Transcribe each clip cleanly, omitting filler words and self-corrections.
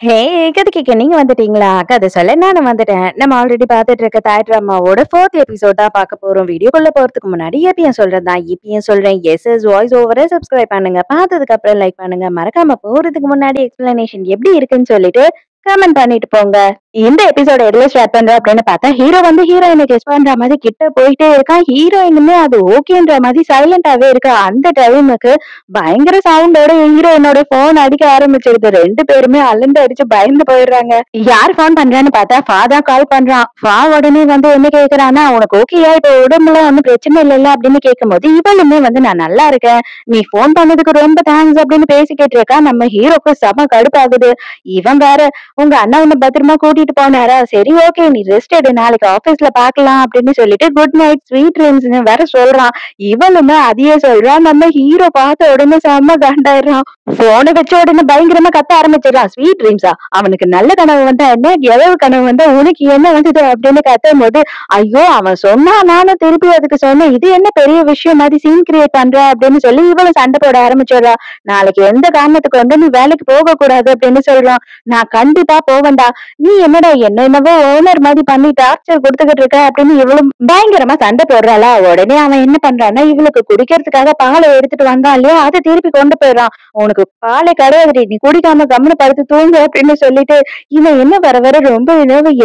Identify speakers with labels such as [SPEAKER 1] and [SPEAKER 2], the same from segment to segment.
[SPEAKER 1] ஹே! கதைக்கு நீங்க வந்துட்டீங்களா? கதை சொல்ல நானும் வந்துட்டேன். நம்ம ஆல்ரெடி பார்த்துட்டு இருக்க தாய் ட்ராமாவோட 4த் எபிசோட் தான் பார்க்க போறோம். வீடியோக்குள்ள போறதுக்கு முன்னாடி எப்பயும் சொல்றது தான். இப்பயும் சொல்றேன். எஸ் வாய்ஸ் ஓவர சப்ஸ்கிரைப் பண்ணுங்க. பார்த்ததுக்கு அப்புறம் லைக் பண்ணுங்க. மறக்காம போறதுக்கு முன்னாடி எக்ஸ்பிளனேஷன் எப்படி இருக்குன்னு சொல்லிட்டு கமெண்ட் பண்ணிட்டு போங்க. இந்த எபிசோட எதுல ஸ்டார்ட் பண்றோம் அப்படின்னு பார்த்தா, ஹீரோ வந்து ஹீரோயினை கெஸ் பண்ற மாதிரி கிட்ட போயிட்டே இருக்கான். ஹீரோயினுமே அது ஓகேன்ற மாதிரி சைலண்டாவே இருக்கா. அந்த டைமுக்கு பயங்கர சவுண்டோட ஹீரோயினோட போன் அடிக்க ஆரம்பிச்சிருது. 2 பேருமே அலண்டு அடிச்சு பயந்து போயிடுறாங்க. யார் போன் பண்றான்னு பார்த்தா ஃபா தான் கால் பண்றான். ஃபா உடனே வந்து என்ன கேக்குறான்னா, உனக்கு ஓகேயா இப்ப உடம்புல ஒன்னும் பிரச்சனை இல்லைல்ல அப்படின்னு கேட்கும்போது, இவளுமே வந்து நான் நல்லா இருக்கேன், நீ போன் பண்ணதுக்கு ரொம்ப தேங்க்ஸ் அப்படின்னு பேசிக்கிட்டு இருக்கா. நம்ம ஹீரோக்கு செம கடுப்பாகுது. இவன் வேற உங்க அண்ணா உன்னை பத்திரமா கூட்டிட்டு போனாரா, சரி ஓகே நீ ரெஸ்ட் எடு, நாளைக்கு ஆபீஸ்ல பாக்கலாம் அப்படின்னு சொல்லிட்டு குட் நைட் ஸ்வீட் ட்ரீம்ஸ்னு வேற சொல்றான். இவளுமே அதையே சொல்றான். நம்ம ஹீரோ பார்த்த உடனே செம்ம காண்டாயிடுறான். போனை வச்ச உடனே பயங்கரமா கத்த ஆரம்பிச்சிடறான். ஸ்வீட் ட்ரீம்ஸா, அவனுக்கு நல்ல கனவு வந்தா என்ன, எவ்வளவு கனவு வந்தா உனக்கு என்ன வந்தது அப்படின்னு கத்தும் போது, ஐயோ அவன் சொன்னா நானும் திருப்பி அதுக்கு சொன்னேன், இது என்ன பெரிய விஷயம் மாதிரி சீன் கிரியேட் பண்ற அப்படின்னு சொல்லி இவளும் சண்டை போட ஆரம்பிச்சிடுறா. நாளைக்கு எந்த காரணத்துக்கு வந்து நீ வேலைக்கு போக கூடாது அப்படின்னு சொல்றான். நான் கண்டிப்பா போவேன்டா, நீ என்னடா என்னவோ ஓனர் மாதிரி பண்ணி டார்ச்சர் கொடுத்துக்கிட்டு இருக்க அப்படின்னு இவளும் பயங்கரமா சண்டை போடுறாளா. உடனே அவன் என்ன பண்றான்னா, இவளுக்கு குடிக்கிறதுக்காக பாலை எடுத்துட்டு வந்தான் இல்லையா, அதை திருப்பி கொண்டு போயிடுறான். உனக்கு பாலே கிடையாது, நீ குடிக்காம கம்முனு படுத்து தூங்கு அப்படின்னு சொல்லிட்டு, இவன் என்ன வர வர ரொம்ப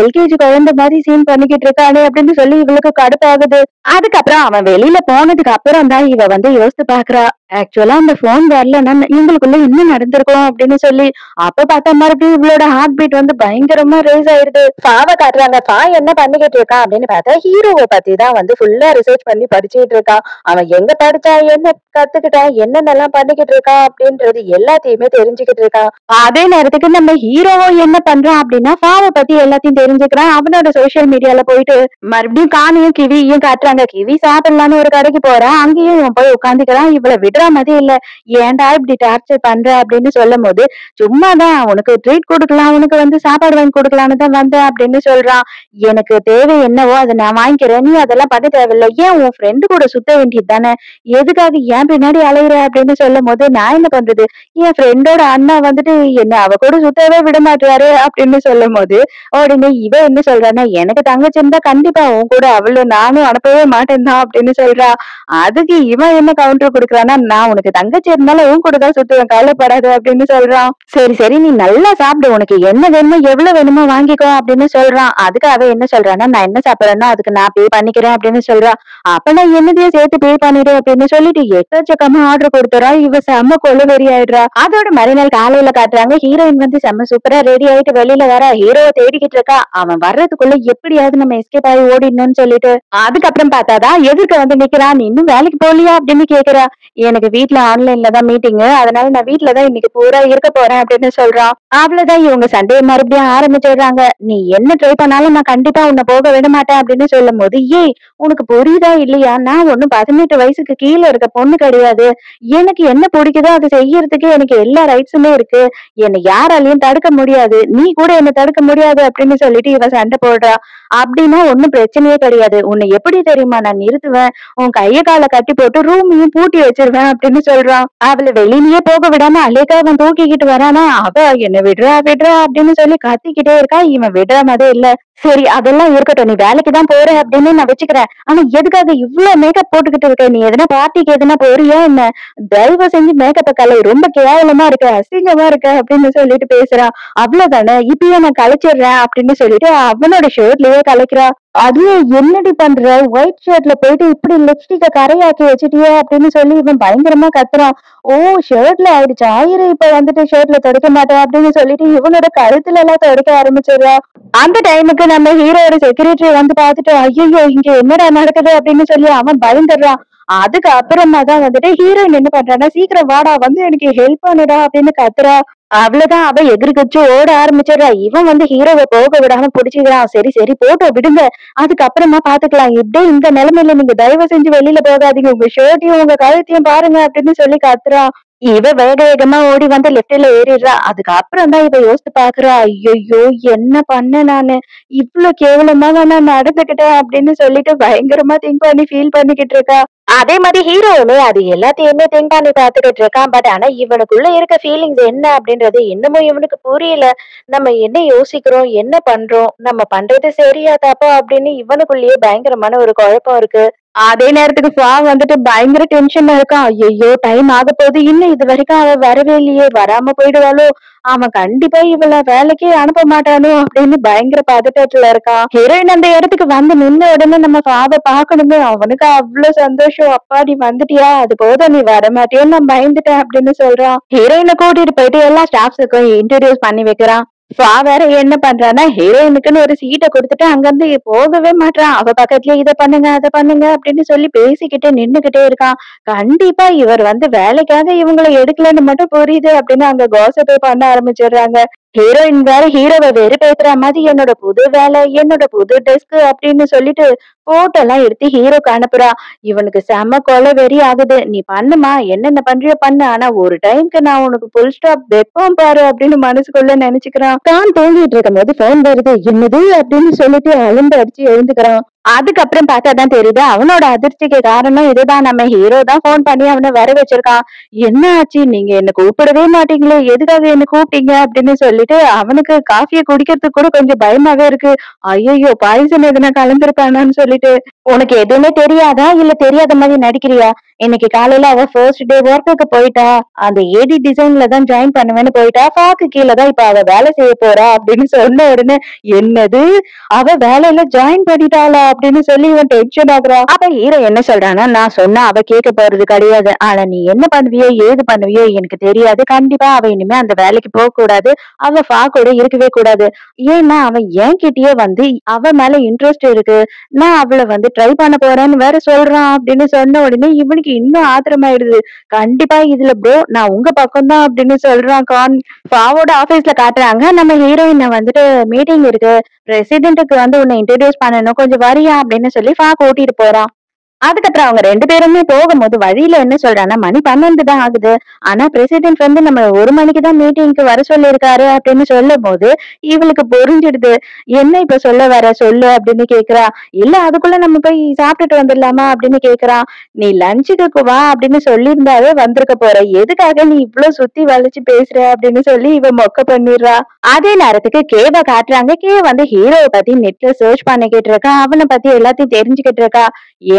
[SPEAKER 1] எல்கேஜி குழந்தை மாதிரி சீன் பண்ணிக்கிட்டு இருக்கானே அப்படின்னு சொல்லி இவளுக்கு கடுப்பாகுது. அதுக்கப்புறம் அவன் வெளியில போனதுக்கு அப்புறம் தான் இவ வந்து யோசித்து பாக்குறா, ஆக்சுவலா அந்த போன் வரலன்னா இவங்களுக்குள்ள என்ன நடந்திருக்கும் அப்படின்னு சொல்லி. அப்ப பார்த்தா மறுபடியும் இவளோட ஹார்ட் பீட் வந்து பயங்கரமா ரேஸ் ஆயிருது. ஃபாவ காட்டுறாங்க. ஃபா என்ன பண்ணிக்கிட்டு இருக்கான் அப்படின்னு பார்த்தா, ஹீரோவை பத்தி தான் வந்து ஃபுல்லா ரிசர்ச் பண்ணி படிச்சுட்டு இருக்கான். அவன் எங்க படிச்சா, என்ன கத்துக்கிட்டான், என்னென்னலாம் பண்ணிக்கிட்டு இருக்கான் அப்படின்றது எல்லாத்தையுமே தெரிஞ்சுக்கிட்டு இருக்கான். அதே நேரத்துக்கு நம்ம ஹீரோவும் என்ன பண்றான் அப்படின்னா, ஃபாவ பத்தி எல்லாத்தையும் தெரிஞ்சுக்கிறான். அவனோட சோசியல் மீடியால போயிட்டு மறுபடியும் காணியும் கிவியும் காட்டுறாங்க. கிவி சாப்பிடலான்னு ஒரு கடைக்கு போறான். அங்கேயும் இவன் போய் உட்காந்துக்கிறான். இவளை விடுற மாதிரி இல்ல. ஏன்டா இப்படி டார்ச்சர் பண்ற அப்படின்னு சொல்லும் போது, சும்மாதான் உனக்கு ட்ரீட் கொடுக்கலாம், உனக்கு வந்து சாப்பாடு வாங்கி கொடுக்கலான்னு தான் வந்தேன் அப்படின்னு சொல்றான். எனக்கு தேவை என்னவோ அதை நான் வாங்கிக்கிறேன், நீ அதெல்லாம் பண்ண தேவையில்லை, ஏன் உன் ஃப்ரெண்டு கூட சுத்த வேண்டியது தானே, எதுக்காக ஏன் பின்னாடி அலையிற அப்படின்னு சொல்லும் போது, நான் என்ன பண்றது, என் ஃப்ரெண்டோட அண்ணா வந்துட்டு என்ன அவ கூட சுத்தவே விட மாட்டாரு அப்படின்னு சொல்லும் போது, உடனே இவ என்ன சொல்றான்னா, எனக்கு தங்கச்சி இருந்தா கண்டிப்பா உன் கூட அவளும் நானும் அனுப்பவே மாட்டேன் தான் அப்படின்னு சொல்றா. அதுக்கு இவன் என்ன கவுண்டர் கொடுக்குறான்னா, நான் உனக்கு தங்கச்சி இருந்தாலும் உன் கூட தான் சுத்துவேன், கவலைப்படாது அப்படின்னு சொல்றான். சரி சரி நீ நல்லா சாப்பிடு, உனக்கு என்ன வேணுமோ எவ்வளவு வேணுமோ வாங்கிக்கோ அப்படின்னு சொல்றான். அதுக்கு அவ என்ன சொல்றான்னா, நான் என்ன சாப்பிடறேன்னா அதுக்கு நான் பே பண்ணிக்கிறேன் அப்படின்னு சொல்றா. அப்ப நான் என்னதையும் சேர்த்து பே பண்ணிடு அப்படின்னு சொல்லிட்டு எக்கச்சக்கமா ஆர்டர் கொடுத்துறா. இவ செம்ம கொலவெறி ஆயிடுறா. அதோட மறுநாள் காலையில காட்டுறாங்க. ஹீரோயின் வந்து செம்ம சூப்பரா ரெடி ஆயிட்டு வெளியில வர. ஹீரோவை தேடிக்கிட்டு இருக்கா. அவன் வர்றதுக்குள்ள எப்படியாவது நம்ம எஸ்கேப் ஆகி ஓடிடணும்னு சொல்லிட்டு. அதுக்கப்புறம் பார்த்தாதான் எதிர்க்க வந்து நிக்கிறான். நீ இன்னும் வேலைக்கு போகலையா அப்படின்னு கேக்குறா. எனக்கு வீட்ல ஆன்லைன்ல தான் மீட்டிங், அதனால நான் வீட்ல தான் இன்னைக்கு பூரா இருக்க போறேன் அப்படின்னு சொல்றான். அவ்வளவுதான் இவங்க சண்டையை மறுபடியும் ஆரம்பிச்சிடுறாங்க. நீ என்ன ட்ரை பண்ணாலும் நான் கண்டிப்பா உன்னை போக விட மாட்டேன் அப்படின்னு சொல்லும் போது, ஏய் உனக்கு புரியுதா இல்லையா, நான் ஒண்ணும் 18 வயசுக்கு கீழே இருக்க பொண்ணு கிடையாது, எனக்கு என்ன பிடிக்குதோ அதை செய்யறதுக்கு எனக்கு எல்லா ரைட்ஸுமே இருக்கு, என்னை யாராலையும் தடுக்க முடியாது, நீ கூட என்ன தடுக்க முடியாது அப்படின்னு சொல்லிட்டு இவ சண்டை போடுறா. அப்படின்னா ஒண்ணும் பிரச்சனையே கிடையாது, உன்னை எப்படி தெரியுமா நான் நிறுத்துவேன், உன் கைய கால கட்டி போட்டு ரூமையும் பூட்டி வச்சிருவேன் அப்படின்னு சொல்றான். அவளை வெளியிலயே போக விடாம அலேக்கா அவன் தூக்கிக்கிட்டு வரானா. அவ என்ன விடுறா விடுறா அப்படின்னு சொல்லி கத்திக்கிட்டே இருக்கா. இவன் விடுற மாதிரி இல்ல. சரி அதெல்லாம் இருக்கட்டும், நீ வேலைக்கு தான் போற அப்படின்னு நான் வச்சுக்கிறேன், ஆனா எதுக்காக இவ்வளவு மேக்கப் போட்டுக்கிட்டு இருக்க, நீ எதனா பார்ட்டிக்கு எதனா போறியா என்ன, தயவு செஞ்சு மேக்கப்ப கலை, ரொம்ப கேவலமா இருக்க, அசிங்கமா இருக்க அப்படின்னு சொல்லிட்டு பேசுறான். அவ்வளவுதானே, இப்பயே நான் கலைச்சிடுறேன் அப்படின்னு சொல்லிட்டு அவனோட ஷர்ட்லயே கலைக்கிறா. அதுவும் என்னடி பண்ற, ஒயிட் ஷர்ட்ல போயிட்டு இப்படி லிப்ஸ்டிக்க கரையாக்கி வச்சுட்டியே அப்படின்னு சொல்லி இவன் பயங்கரமா கத்துறான். ஓ ஷர்ட்ல ஆயிடுச்சு, ஆயிரம் இப்ப வந்துட்டு ஷர்ட்ல துடைக்க மாட்டேன் அப்படின்னு சொல்லிட்டு இவனோட கழுத்துல எல்லாம் துடைக்க ஆரம்பிச்சிடுறா. அந்த டைமுக்கு நம்ம ஹீரோட செக்ரட்டரி வந்து பார்த்துட்டு, ஐயோ இங்க என்னடா நடக்குது அப்படின்னு சொல்லி அவன் பயந்துடுறான். அதுக்கு அப்புறமா தான் வந்துட்டு ஹீரோயின் என்ன பண்றான்னா, சீக்கிரம் வாடா வந்து எனக்கு ஹெல்ப் பண்ணுடா அப்படின்னு கத்துறா. அவ்வளவுதான் அவ எகிரி குதிச்சு ஓட ஆரம்பிச்சிடுறா. இவன் வந்து ஹீரோவை போக விடாம புடிச்சுக்கிறான். சரி சரி போட்டோம் விடுங்க, அதுக்கப்புறமா பாத்துக்கலாம், இப்படியே இந்த நிலைமையில நீங்க தயவு செஞ்சு வெளியில போகாதீங்க, உங்க ஷர்ட்டையும் உங்க கழுத்தையும் பாருங்க அப்படின்னு சொல்லி கத்துறான். இவ வேக வேகமா ஓடி வந்து லெப்ட்ல ஏறிடுறா. அதுக்கு அப்புறம் தான் இவ யோசிச்சு பாக்குறா, ஐயோ என்ன பண்ண நானு, இவ்வளவு கேவலமா நான் நடந்துகிட்டேன் அப்படின்னு சொல்லிட்டு பயங்கரமா திங்க் பண்ணி ஃபீல் பண்ணிக்கிட்டு இருக்கா. அதே மாதிரி ஹீரோவுமே அது எல்லாத்தையுமே திங்க் பண்ணி பார்த்துக்கிட்டு இருக்கான். பட் ஆனா இவனுக்குள்ள இருக்க ஃபீலிங்ஸ் என்ன அப்படின்றது இன்னமும் இவனுக்கு புரியல. நம்ம என்ன யோசிக்கிறோம், என்ன பண்றோம், நம்ம பண்றது சரியா தப்பா அப்படின்னு இவனுக்குள்ளேயே பயங்கரமான ஒரு குழப்பம் இருக்கு. அதே நேரத்துக்கு வந்துட்டு பயங்கர டென்ஷன்ல இருக்கான். ஐயையோ! டைம் ஆகப்போகுது. இன்னும் இது வரைக்கும் அவ வரவே இல்லையே! வராம போயிடுவாளோ! அவன் கண்டிப்பா இவள வேலைக்கே அனுப்ப மாட்டானோ! அப்படின்னு பயங்கர பதட்டத்துல இருக்கான். ஹீரோயின் அந்த இடத்துக்கு வந்து நின்ன உடனே நம்ம பார்க்கணுமே! அவனுக்கு அவ்ளோ சந்தோஷம். "அப்பாடி வந்துட்டியா? அது போதும் நீ வரமாட்டியோன்னு நான் பயந்துட்டேன்" அப்படின்னு சொல்றான். ஹீரோயின கூட்டிட்டு போயிட்டு எல்லா ஸ்டாஃப்ஸுக்கும் இன்ட்ரோடியூஸ் பண்ணி வைக்கிறான். வேற என்ன பண்றான்னா, ஹீரோயினுக்குன்னு ஒரு சீட்ட குடுத்துட்டு அங்கிருந்து போகவே மாட்றான். அவ பக்கத்துலயே இத பண்ணுங்க, அத பண்ணுங்க அப்படின்னு சொல்லி பேசிக்கிட்டு நின்னுகிட்டே இருக்கான். கண்டிப்பா இவர் வந்து வேலைக்காக இவங்கள எடுக்கலன்னு மட்டும் புரியுது அப்படின்னு அங்க காசிப் பண்ண ஆரம்பிச்சிடுறாங்க. ஹீரோயின் வேற ஹீரோவ வெறுப்பேத்துற மாதிரி என்னோட புது வேலை, என்னோட புது டெஸ்க் அப்படின்னு சொல்லிட்டு போட்டோ எல்லாம் எடுத்து ஹீரோக்கு அனுப்புறா. இவனுக்கு செம கொலை வெறி ஆகுது. "நீ பண்ணுமா, என்னென்ன பண்றியோ பண்ணு. ஆனா ஒரு டைம்க்கு நான் உனக்கு ஃபுல் ஸ்டாப் வைப்பேன் பாரு" அப்படின்னு மனசுக்குள்ள நினைச்சுக்கிறான். தான் தூங்கிட்டு இருக்கும்போது போன் வருது. "என்னது?" அப்படின்னு சொல்லிட்டு அலும்பு அடிச்சு எழுந்துக்கிறான். அதுக்கப்புறம் பார்த்தாதான் தெரியுது அவனோட அதிர்ச்சிக்கு காரணம் இதுதான். நம்ம ஹீரோ தான் போன் பண்ணி அவனை வர வச்சிருக்கான். "என்ன ஆச்சு? நீங்க என்ன கூப்பிடவே மாட்டீங்களே, எதுக்காக என்ன கூப்பிட்டீங்க?" அப்படின்னு சொல்லிட்டு அவனுக்கு காஃபியை குடிக்கிறதுக்கு கூட கொஞ்சம் பயமாவே இருக்கு. ஐயையோ! பாய்சன் எதுனா கலந்திருப்பானான்னு சொல்லிட்டு. "உனக்கு எதுவுமே தெரியாதா? இல்ல தெரியாத மாதிரி நடிக்கிறியா? இன்னைக்கு காலையில அவ ஃபர்ஸ்ட் டே ஒர்க்குக்கு போயிட்டா. அந்த ஏடி டிசைன்ல தான் ஜாயின் பண்ணுவேன்னு போயிட்டா. ஃபாக்கு கீழ தான் இப்ப அவ வேலை செய்ய போறா" அப்படின்னு சொன்ன உடனே, "என்னது? அவ வேலையில ஜாயின் பண்ணிட்டாளா?" அப்படின்னு சொல்லி இவன் டென்ஷன் ஆகுறான். அப்ப ஹீரோ என்ன சொல்றான்னா, "நான் சொன்னா அவ கேட்க போறது கிடையாது. ஆனா நீ என்ன பண்ணுவியோ, ஏது பண்ணுவியோ எனக்கு தெரியாது. கண்டிப்பா அவ இனிமே அந்த வேலைக்கு போக கூடாது. அவ கூட இருக்கவே கூடாது. ஏன்னா அவன் என்கிட்டயே வந்து அவ மேல இன்ட்ரெஸ்ட் இருக்கு. நான் அவள வந்து ட்ரை பண்ண போறேன்னு வேற சொல்றான்" அப்படின்னு சொன்ன உடனே இவனுக்கு இன்னும் ஆத்திரமாயிடுது. "கண்டிப்பா இதுல ப்ரோ நான் உங்க பக்கம் தான்" அப்படின்னு சொல்றான். ஃபாவோட ஆபீஸ்ல காட்டுறாங்க. நம்ம ஹீரோயின வந்துட்டு மீட்டிங் இருக்கு. பிரசிடென்ட்க்கு வந்து உன்னை இன்ட்ரோடியூஸ் பண்ணணும். கொஞ்சம் வரியா அப்படின்னு சொல்லி கூட்டிட்டு போறான். அதுக்கப்புறம் அவங்க 2 பேருமே போகும்போது வழியில என்ன சொல்றான்னா, மணி 12 தான் ஆகுது. ஆனா பிரசிடென்ட் வந்து நம்ம 1 மணிக்கு தான் மீட்டிங்க்கு வர சொல்லியிருக்காரு அப்படின்னு சொல்லும்போது, இவளுக்கு புரிஞ்சிடுது. "என்ன இப்ப சொல்ல வர சொல்லு" அப்படின்னு கேக்குறா. "இல்ல அதுக்குள்ள நம்ம போய் சாப்பிட்டுட்டு வந்துடலாமா?" அப்படின்னு கேக்குறான். "நீ லஞ்சுக்கு வா அப்படின்னு சொல்லியிருந்தாவே வந்திருக்க போற. எதுக்காக நீ இவ்ளோ சுத்தி வளைச்சு பேசுற?" அப்படின்னு சொல்லி இவ மொக்க பண்ணிடுறா. அதே நேரத்துக்கு கேவ காட்டுறாங்க. வந்து ஹீரோவ பத்தி நெட்ல சர்ச் பண்ணிக்கிட்டு இருக்கா. அவன பத்தி எல்லாத்தையும் தெரிஞ்சுக்கிட்டு இருக்கா.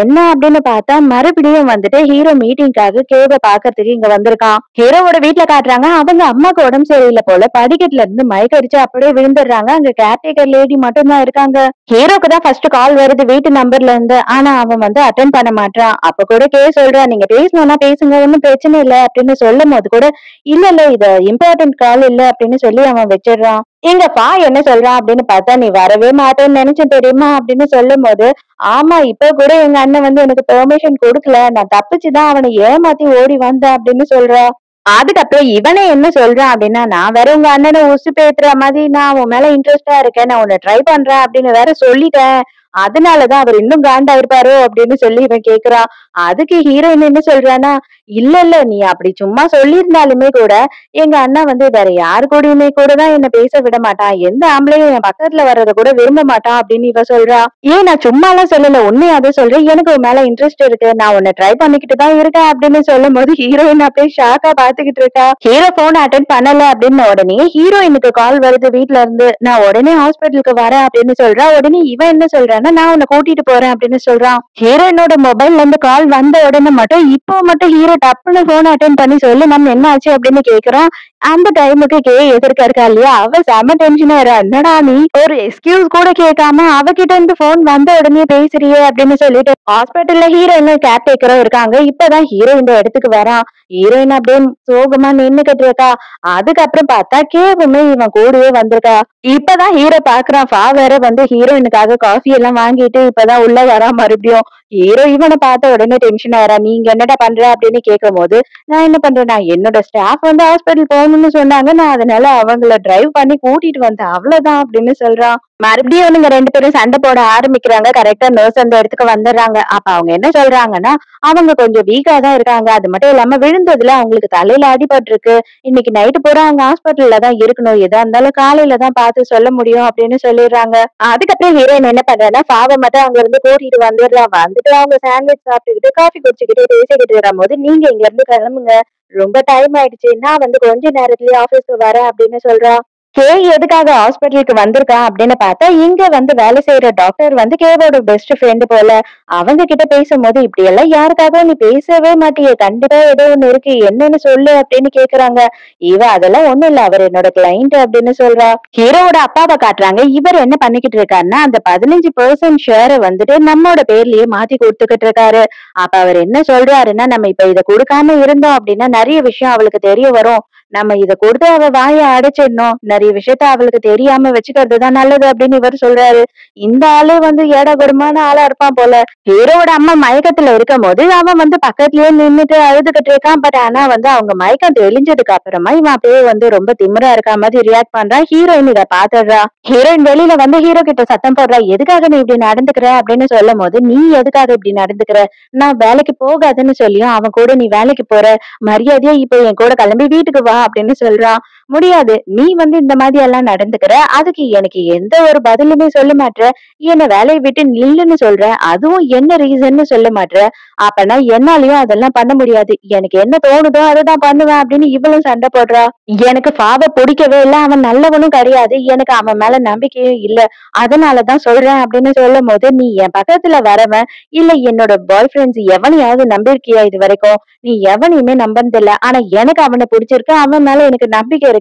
[SPEAKER 1] என்ன அப்படின்னு பார்த்தா மறுபடியும் வந்துட்டு ஹீரோ மீட்டிங்காக கேவ பாக்குறதுக்கு இங்க வந்திருக்கான். ஹீரோவோட வீட்ல காட்டுறாங்க. அவங்க அம்மாக்கு உடம்பு சரியில்லை போல. படிக்கட்டுல இருந்து மயக்கடிச்சு அப்படியே விழுந்துடுறாங்க. அங்க கேர்டேக்கர் லேடி மட்டும் தான் இருக்காங்க. ஹீரோக்கு தான் ஃபர்ஸ்ட் கால் வருது வீட்டு நம்பர்ல இருந்து. ஆனா அவன் வந்து அட்டென்ட் பண்ண மாட்டான். அப்ப கூட சொல்றான், "நீங்க பேசணும்னா பேசுங்க, ஒண்ணும் பிரச்சனை இல்ல" அப்படின்னு சொல்லும் போது கூட, "இல்ல இல்ல இது இம்பார்ட்டன்ட் கால் இல்ல" அப்படின்னு சொல்லி அவன் வச்சிடுறான். எங்க என்ன சொல்றான் அப்படின்னு பார்த்தா, "நீ வரவே மாட்டேன்னு நினைச்சேன் தெரியுமா" அப்படின்னு சொல்லும்போது, "ஆமா இப்ப கூட எங்க அண்ணன் வந்து எனக்கு பெர்மிஷன் கொடுக்கல. நான் தப்பிச்சுதான் அவனை ஏமாத்தி ஓடி வந்தேன்" அப்படின்னு சொல்றா. அதுக்கப்புறம் இவனே என்ன சொல்றான் அப்படின்னா, "நான் வேற உங்க அண்ணனை உசுப்பேத்துற மாதிரி நான் உன் மேல இன்ட்ரெஸ்டா இருக்கேன். நான் உன்னை ட்ரை பண்றேன் அப்படின்னு வேற சொல்லிட்டேன். அதனாலதான் அவர் இன்னும் காண்டாயிருப்பாரோ" அப்படின்னு சொல்லி இவன் கேக்குறான். அதுக்கு ஹீரோயின் என்ன சொல்றான்னா, "இல்ல இல்ல நீ அப்படி சும்மா சொல்லியிருந்தாலுமே கூட எங்க அண்ணா வந்து வேற யாரு கூடயுமே கூட தான் என்ன பேச விட மாட்டான். எந்த ஆம்பளையும் என் பக்கத்துல வர்றத கூட விரும்ப மாட்டான்" அப்படின்னு இவ சொல்றா. "ஏன் நான் சும்மாலாம் சொல்லல. உண்மையாதான் சொல்றேன். எனக்கு உன் மேல இன்ட்ரெஸ்ட் இருக்கு. நான் உன்னை ட்ரை பண்ணிக்கிட்டு தான் இருக்கேன்" அப்படின்னு சொல்லும் போது ஹீரோயின் அப்படியே ஷாக்கா பாத்துக்கிட்டு இருக்கா. ஹீரோ போன் அட்டென்ட் பண்ணல அப்படின்னு உடனே ஹீரோயினுக்கு கால் வருது வீட்ல இருந்து. "நான் உடனே ஹாஸ்பிட்டலுக்கு வரேன்" அப்படின்னு சொல்றா. உடனே இவன் என்ன சொல்றான்னா, "நான் உன்னை கூட்டிட்டு போறேன்" அப்படின்னு சொல்றான். ஹீரோயினோட மொபைல்ல இருந்து கால் வந்த உடனே மட்டும் இப்போ மட்டும் ஹீரோ டப்புன்னு போன் அட்டென்ட் பண்ணி சொல்லு நம்ம என்ன ஆச்சு அப்படின்னு கேக்குறான். அந்த டைமுக்கு எதிர்க்க இருக்கா இல்லையா, அவ செம டென்ஷன் ஆயிரா. "என்னடா நீ ஒரு எக்ஸ்கியூஸ் கூட கேட்காம அவகிட்ட இருந்து போன் வந்த உடனே பேசுறியே" அப்படின்னு சொல்லிட்டு ஹாஸ்பிட்டல்ல ஹீரோயின் கேர்டேக்கரும் இருக்காங்க. இப்பதான் ஹீரோ இந்த இடத்துக்கு வரான். ஹீரோயின் அப்படியே சோகமா நின்னுகிட்டு இருக்கா. அதுக்கப்புறம் பார்த்தா கேவுமே இவன் கூடவே வந்திருக்கா. இப்பதான் ஹீரோ பாக்குறான். வேற வந்து ஹீரோயினுக்காக காஃபி எல்லாம் வாங்கிட்டு இப்பதான் உள்ள வரான் மறுபடியும். ஹீரோ இவனை பார்த்த உடனே டென்ஷன் ஆயிரா. "நீங்க என்னடா பண்ற?" அப்படின்னு கேட்கும்போது, "நான் என்ன பண்றேன், நான் என்னோட ஸ்டாஃப் வந்து ஹாஸ்பிட்டல் போக போகணும்னு சொன்னாங்க. நான் அதனால அவங்கள டிரைவ் பண்ணி கூட்டிட்டு வந்தேன். அவ்வளவுதான் அப்படின்னு சொல்றான். மறுபடியும் இவனுங்க 2 பேரும் சண்டை போட ஆரம்பிக்கிறாங்க. கரெக்ட்டா நர்ஸ் அந்த இடத்துக்கு வந்துடுறாங்க. அப்ப அவங்க என்ன சொல்றாங்கன்னா, அவங்க கொஞ்சம் வீக்கா தான் இருக்காங்க. அது மட்டும் இல்லாம விழுந்ததுல அவங்களுக்கு தலையில அடிபட்டிருக்கு. இன்னைக்கு நைட்டு பூரா அவங்க ஹாஸ்பிட்டல்ல தான் இருக்கணும். எதா இருந்தாலும் காலையில தான் பார்த்து சொல்ல முடியும் அப்படின்னு சொல்லிடுறாங்க. அதுக்கப்புறம் ஹீரோயின் என்ன பண்றான்னா, பாவ மட்டும் அங்க இருந்து கூட்டிட்டு வந்துடுறா. வந்துட்டு அவங்க சாண்ட்விச் சாப்பிட்டுக்கிட்டு, காஃபி குடிச்சுக்கிட்டு பேசிக்கிட்டு இருக்கும்போது, நீங்க இங்க இருந்து கிளம்புங்க. ரொம்ப டைம் ஆயிடுச்சு. நான் வந்து கொஞ்ச நேரத்திலேயே ஆபீஸ்க்கு வரேன் அப்படின்னு சொல்றா. கே எதுக்காக ஹாஸ்பிட்டலுக்கு வந்திருக்கா அப்படின்னு பார்த்தா, இங்க வந்து வேலை செய்யற டாக்டர் வந்து கேவோட பெஸ்ட் ஃப்ரெண்டு போல. அவங்க கிட்ட பேசும்போது, இப்படி எல்லாம் யாருக்காக நீ பேசவே மாட்டியே, கண்டிப்பா ஏதோ ஒண்ணு இருக்கு, என்னன்னு சொல்லு அப்படின்னு கேக்குறாங்க. இவ அதெல்லாம் ஒண்ணும் இல்ல, அவர் என்னோட கிளைண்ட் அப்படின்னு சொல்றா. ஹீரோவோட அப்பாவை காட்டுறாங்க. இவர் என்ன பண்ணிக்கிட்டு இருக்காருன்னா, அந்த 15% ஷேரை வந்துட்டு நம்மோட பேர்லயே மாத்தி கொடுத்துக்கிட்டு இருக்காரு. அப்ப அவர் என்ன சொல்றாருன்னா, நம்ம இப்ப இதை கொடுக்காம இருந்தோம் அப்படின்னா நிறைய விஷயம் அவளுக்கு தெரிய வரும். நம்ம இத கொடுத்து அவ வாயை அடைச்சிடணும். நிறைய விஷயத்த அவளுக்கு தெரியாம வச்சுக்கிறது தான் நல்லது அப்படின்னு இவர் சொல்றாரு. இந்த ஆளு வந்து ஏடாகூடமான ஆளா இருப்பான் போல. ஹீரோவோட அம்மா மயக்கத்துல இருக்கும் போது அவன் வந்து பக்கத்துலயே நின்னுட்டு அழுதுகிட்டு இருக்கான். பட் ஆனா வந்து அவங்க மயக்கம் தெளிஞ்சதுக்கு அப்புறமா இவன் அப்படியே வந்து ரொம்ப திமிரா இருக்க மாதிரி ரியாக்ட் பண்றான். ஹீரோயின் இத பாத்துடுறா. ஹீரோயின் வெளியில வந்து ஹீரோ கிட்ட சத்தம் போடுறா. எதுக்காக நீ இப்படி நடந்துக்கிற அப்படின்னு சொல்லும் போது, நீ எதுக்காக இப்படி நடந்துக்கிற, நான் வேலைக்கு போகாதுன்னு சொல்லியும் அவன் கூட நீ வேலைக்கு போற, மரியாதையா இப்ப என் கூட கிளம்பி வீட்டுக்கு வா அப்படின்னு சொல்றான். முடியாது, நீ வந்து இந்த மாதிரி எல்லாம் நடந்துக்கிற, அதுக்கு எனக்கு எந்த ஒரு பதிலுமே சொல்ல மாட்ற, என்ன வேலையை விட்டு நில்லுன்னு சொல்ற, அதுவும் என்ன ரீசன்னு சொல்ல மாட்ற, அப்பனா என்னாலயும் அதெல்லாம் பண்ண முடியாது, எனக்கு என்ன தோணுதோ அதுதான் பண்ணுவேன் அப்படின்னு இவளும் சண்டை போடுறா. எனக்கு பாவ பிடிக்கவே இல்லை, அவன் நல்லவனும் கிடையாது, எனக்கு அவன் மேல நம்பிக்கையும் இல்ல, அதனாலதான் சொல்றேன் அப்படின்னு சொல்லும் போது, நீ என் பக்கத்துல வரவன் இல்ல என்னோட பாய் ஃப்ரெண்ட்ஸ் எவனையாவது நம்பிருக்கியா இது வரைக்கும், நீ எவனையுமே நம்புறதில்ல, ஆனா எனக்கு அவனை பிடிச்சிருக்கு, அவன் மேல எனக்கு நம்பிக்கை இருக்கு,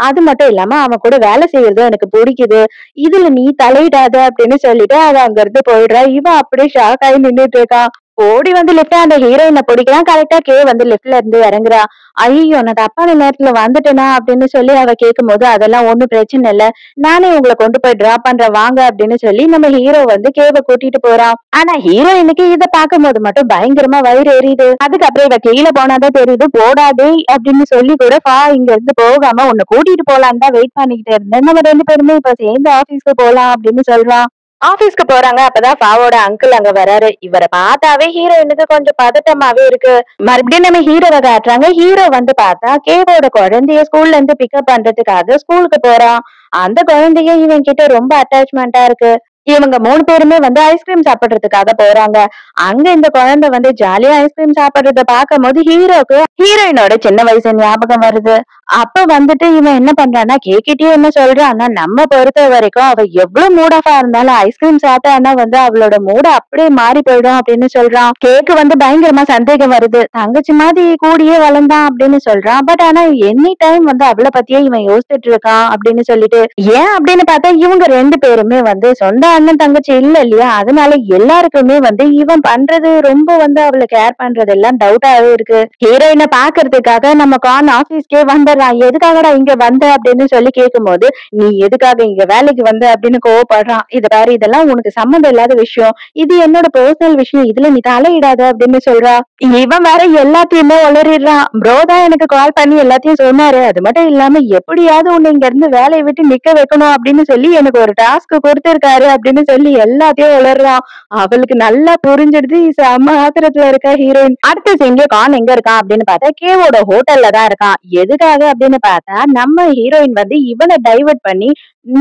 [SPEAKER 1] அது மட்டும் இல்லாம அவன் கூட வேலை செய்யறதும் எனக்கு பிடிக்குது, இதுல நீ தலையிடாத அப்படின்னு சொல்லிட்டு அவ அங்க இருந்து போயிடுறா. இவன் அப்படியே ஷாக் ஆகி நின்னுட்டு இருக்கான். ஓடி வந்து லிப்ட் அந்த ஹீரோயினை பிடிக்கிறான். கரெக்டா கே வந்து லிப்ட்ல இருந்து இறங்குறா. ஐயோ, நான் தப்பான நேரத்துல வந்துட்டேனா அப்படின்னு சொல்லி அவ கேட்கும் போது, அதெல்லாம் ஒண்ணும் பிரச்சனை இல்ல, நானே உங்களை கொண்டு போய் டிராப் பண்றேன் வாங்க அப்படின்னு சொல்லி நம்ம ஹீரோ வந்து கேவ கூட்டிட்டு போறான். ஆனா ஹீரோயினுக்கு இதை பார்க்கும் போது மட்டும் பயங்கரமா வயிறு எரியுது. அதுக்கப்புறம் இவ கீழே போனாதான் தெரியுது. போடாதே அப்படின்னு சொல்லி கூட இங்க இருந்து போகாம உன்னை கூட்டிட்டு போலான்னு தான் வெயிட் பண்ணிக்கிட்டு இருந்தேன், நம்ம 2 பேருமே இப்ப சேர்ந்து ஆபீஸ்க்கு போலாம் அப்படின்னு சொல்றான். ஆபீஸ்க்கு போறாங்க. அப்பதான் பாவோட அங்கிள் அங்க வராரு. இவரை பார்த்தாவே ஹீரோயினுக்கு கொஞ்சம் பதட்டமாவே இருக்கு. மறுபடியும் நம்ம ஹீரோவை காட்டுறாங்க. ஹீரோ வந்து பார்த்தா கேவோட குழந்தைய ஸ்கூல்ல இருந்து பிக்கப் பண்றதுக்காக ஸ்கூலுக்கு போறான். அந்த குழந்தைய இவன் கிட்ட ரொம்ப அட்டாச்மெண்டா இருக்கு. இவங்க 3 பேருமே வந்து ஐஸ்கிரீம் சாப்பிடுறதுக்காக போறாங்க. அங்க இந்த குழந்தை வந்து ஜாலியா ஐஸ்கிரீம் சாப்பிடுறத பார்க்கும்போது ஹீரோக்கு ஹீரோயினோட சின்ன வயசு ஞாபகம் வருது. அப்ப வந்துட்டு இவன் என்ன பண்றான்னா, கேக்கிட்டே என்ன சொல்றான்னா, நம்ம பொறுத்த வரைக்கும் அவ எவ்வளவு மூட் ஆஃபா இருந்தாலும் ஐஸ்கிரீம் சாப்பிட்டான்னா வந்து அவளோட மூட அப்படியே மாறி போயிடும் அப்படின்னு சொல்றான். கேக்கு வந்து பயங்கரமா சந்தேகம் வருது. தங்கச்சி மாதிரி கூடியே வளர்ந்தான் அப்படின்னு சொல்றான். பட் ஆனா எனி டைம் வந்து அவளை பத்தியே இவன் யோசிச்சுட்டு இருக்கான் அப்படின்னு சொல்லிட்டு, ஏன் அப்படின்னு பார்த்தா இவங்க 2 பேருமே வந்து சொந்த அண்ணன் தங்கச்சி இல்ல இல்லையா, அதனால எல்லாருக்குமே வந்து இவன் பண்றது ரொம்ப வந்து அவளை கேர் பண்றது எல்லாம் டவுட்டாவே இருக்கு. ஹீரோயினை பாக்குறதுக்காக நம்ம கான் ஆபீஸ்க்கே வந்துடுறான். எதுக்காகடா இங்க வந்த அப்படின்னு சொல்லி கேட்கும்போது, நீ எதுக்காக இங்க வேலைக்கு வந்த அப்படின்னு கோவப்படுறான். இது பாரு, இதெல்லாம் உனக்கு சம்மந்தம் இல்லாத விஷயம், இது என்னோட பர்சனல் விஷயம், இதுல நீ தலையிடாத அப்படின்னு சொல்றா. இவன் வேற எல்லாத்தையுமே உளறிடுறான். ப்ரோ தான் எனக்கு கால் பண்ணி எல்லாத்தையும் சொன்னாரு, அது மட்டும் இல்லாம எப்படியாவது உன்னை இங்க இருந்து வேலையை விட்டு நிக்க வைக்கணும் அப்படின்னு சொல்லி எனக்கு ஒரு டாஸ்க் கொடுத்திருக்காரு அப்படின்னு சொல்லி எல்லாத்தையும் உளறான். அவளுக்கு நல்லா புரிஞ்சிடுது. செம்ம ஆத்திரத்துல இருக்கா ஹீரோயின். அடுத்த சீன்ல கான் எங்க இருக்கான் அப்படின்னு பார்த்தா கேவோட ஹோட்டல்ல தான் இருக்கான். எதுக்காக அப்படின்னு பார்த்தா, நம்ம ஹீரோயின் வந்து இவனை டைவர்ட் பண்ணி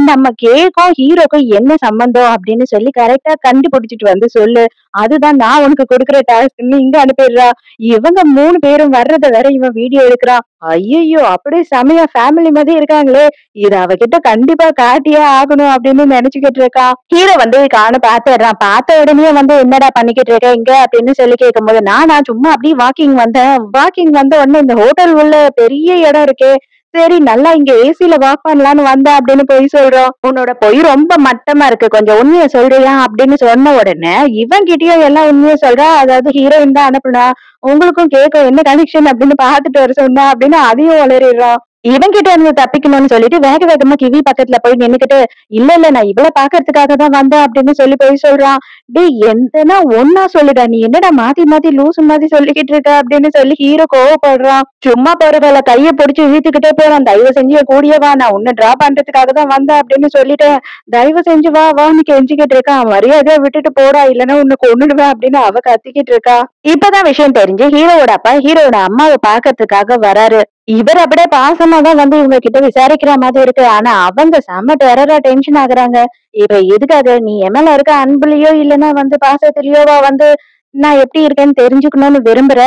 [SPEAKER 1] நம்ம கேக்கும் ஹீரோக்கும் என்ன சம்பந்தம் அப்படின்னு சொல்லி கரெக்டா கண்டுபிடிச்சிட்டு வந்து சொல்லு, அதுதான் நான் உனக்கு கொடுக்குற டாஸ்க்ன்னு இங்க அனுப்பிடுறா. இவங்க 3 பேரும் வர்றத வர இவன் வீடியோ எடுக்கிறான். ஐயோ, அப்படியே செமையா ஃபேமிலி மாதிரி இருக்காங்களே, இது அவகிட்ட கண்டிப்பா காட்டியே ஆகணும் அப்படின்னு நினைச்சுக்கிட்டு இருக்கான். ஹீரோ வந்து காண பாத்துடுறான். பார்த்த உடனே வந்து என்னடா பண்ணிக்கிட்டு இருக்க இங்க அப்படின்னு சொல்லி கேட்கும்போது, நான் சும்மா அப்படியே வாக்கிங் வந்தேன், வாக்கிங் வந்த உடனே இந்த ஹோட்டல் உள்ள பெரிய இடம் இருக்கே, சரி நல்லா இங்க ஏசில வாக் பண்ணலான்னு வந்தேன் அப்படின்னு பொய் சொல்றோம். உன்னோட பொய் ரொம்ப மட்டமா இருக்கு, கொஞ்சம் உண்மையை சொல்றியா அப்படின்னு சொன்ன உடனே இவன் கிட்டயும் எல்லாம் உண்மையை சொல்றா. அதாவது ஹீரோயின் தான் அனுப்புனா, உங்களுக்கும் கேட்கும் என்ன கனெக்ஷன் அப்படின்னு பாத்துட்டு வர சொன்னா அப்படின்னு அதையும் வளரிடுறான். இவன் கிட்ட இருந்து தப்பிக்கணும்னு சொல்லிட்டு வேக வேகமா கிவி பக்கத்துல போய் நின்னுக்கிட்டு, இல்ல இல்ல நான் இவள பாக்குறதுக்காக தான் வந்தேன் அப்படின்னு சொல்லி போய் சொல்றான். டேய் எந்தனா ஒன்னா சொல்லுடா, நீ என்னடா மாத்தி மாத்தி லூசு மாதிரி சொல்லிக்கிட்டு இருக்க அப்படின்னு சொல்லி ஹீரோ கோவப்படுறான். சும்மா போறவள கைய பிடிச்சு இழுத்துக்கிட்டே போறான். தயவு செஞ்சு என் கூடயே வா, நான் உன்னை டிரா பண்றதுக்காக தான் வந்தேன் அப்படின்னு சொல்லிட்டு, தயவு செஞ்சு வா வான்னு கெஞ்சிக்கிட்டு இருக்கான். மரியாதையா விட்டுட்டு போடா, இல்லன்னா உன்னை கொன்னுடுவேன் அப்படின்னு அவ கத்திக்கிட்டு இருக்கா. இப்பதான் விஷயம் தெரிஞ்சு ஹீரோவோட அப்பா ஹீரோவோட அம்மாவை பாக்குறதுக்காக வராரு. இவர் அப்படியே பாசமா தான் வந்து இவங்க கிட்ட விசாரிக்கிற மாதிரி இருக்கு. ஆனா அவங்க செம்ம டெரரா டென்ஷன் ஆகுறாங்க. இப்ப எதுக்காக நீ என் மேல இருக்க அன்புலயோ இல்லைன்னா வந்து பாசத்திலயோவா வந்து நான் எப்படி இருக்கேன்னு தெரிஞ்சுக்கணும்னு விரும்புற?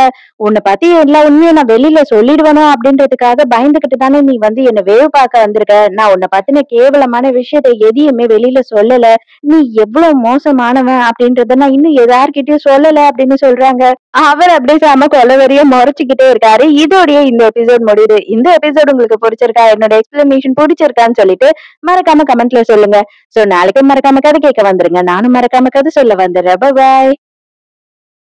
[SPEAKER 1] உன்னை பத்தி எல்லா உண்மையும் நான் வெளியில சொல்லிடுவேனோ அப்படின்றதுக்காக பயந்துகிட்டு தானே நீ வந்து என்ன வேவு பார்க்க வந்திருக்க. நான் உன்னை பத்தின கேவலமான விஷயத்தை எதையுமே வெளியில சொல்லல. நீ எவ்வளவு மோசமானவன் அப்படின்றத நான் இன்னும் யார்கிட்டயும் சொல்லல அப்படின்னு சொல்றாங்க. அவர் அப்படியே செம கொலவெறியா முறைச்சுக்கிட்டே இருக்காரு. இதோடயே இந்த எபிசோட் முடியுது. இந்த எபிசோட் உங்களுக்கு பிடிச்சிருக்கா, என்னோட எக்ஸ்பிளனேஷன் பிடிச்சிருக்கான்னு சொல்லிட்டு மறக்காம கமெண்ட்ல சொல்லுங்க. சோ நாளைக்கு மறக்காம கதை கேட்க வந்துருங்க. நானும் மறக்காம கதை சொல்ல வந்துடுறேன். பாய்.